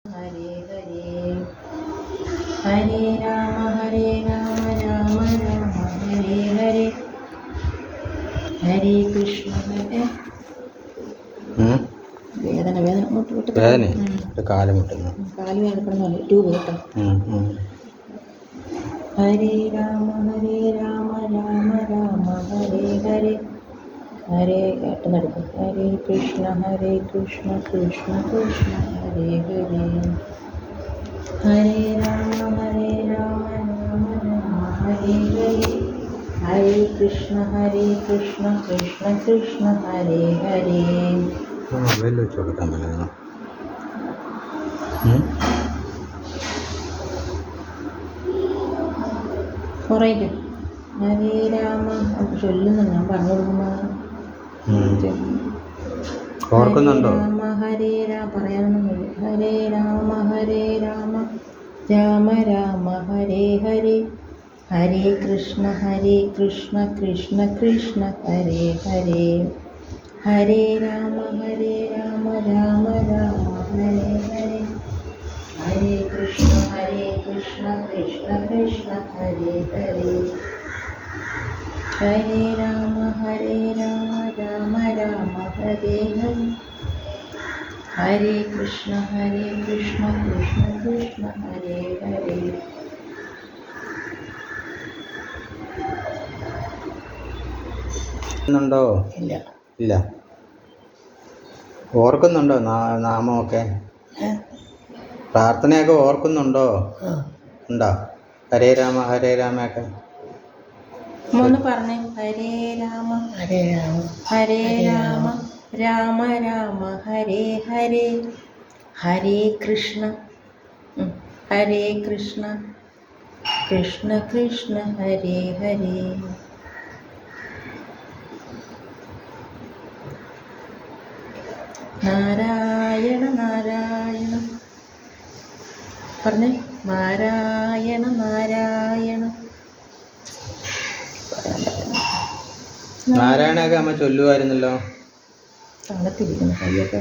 ഹരേ ഹരേ ഹരേ രാമ രാമ രാമ ഹരേ ഹരേ ഹരേ കൃഷ്ണ ഹരേ വേദന കാല് വേദന ട്യൂബ് കേട്ടോ. ഹരേ രാമ രാമ രാമ ഹരേ ഹരേ ഹരേ കേട്ടെന്നെടുക്കും. ഹരേ കൃഷ്ണ കൃഷ്ണ കൃഷ്ണ ഹരേ ഹരേ ഹരേ രാമ രാമ രാമ ഹരേ ഹരേ ഹരേ കൃഷ്ണ കൃഷ്ണ കൃഷ്ണ ഹരേ ഹരേ. വെച്ച് കൊടുക്കാൻ പറ്റില്ല. കുറേക്ക് ഹരേ രാമ ചൊല്ലുന്നു, ഞാൻ പറഞ്ഞു കൊടുക്കുമ്പോൾ ഓർക്കുന്നുണ്ടോ? രാമ ഹരേ രാമ പറയാനൊന്നും മതി. ഹരേ രാമ രാമ രാമ ഹരേ ഹരേ ഹരേ കൃഷ്ണ കൃഷ്ണ കൃഷ്ണ ഹരേ ഹരേ ഹരേ രാമ രാമ രാമ ഹരേ ഹരേ ഹരേ കൃഷ്ണ കൃഷ്ണ കൃഷ്ണ ഹരേ ഹരേ ഹരേ രാമ രാമ രാമ ഹരേ ഹരേ ഹരേ കൃഷ്ണ കൃഷ്ണ കൃഷ്ണ ഹരേ ഹരേ. ഇല്ല ഇല്ല. ഓർക്കുന്നുണ്ടോ നാമമൊക്കെ? പ്രാർത്ഥനയൊക്കെ ഓർക്കുന്നുണ്ടോ? ഉണ്ടോ? ഹരേ രാമ ഒക്കെ ഒന്ന് പറഞ്ഞേ. ഹരേ രാമ രാമ രാമ രാമ ഹരേ ഹരേ ഹരേ കൃഷ്ണ കൃഷ്ണ കൃഷ്ണ ഹരേ ഹരേ. നാരായണ നാരായണ പറഞ്ഞേ. നാരായണ നാരായണൊക്കെ അമ്മ ചൊല്ലുമായിരുന്നല്ലോ. തണുത്തിരിക്കുന്നു കയ്യൊക്കെ.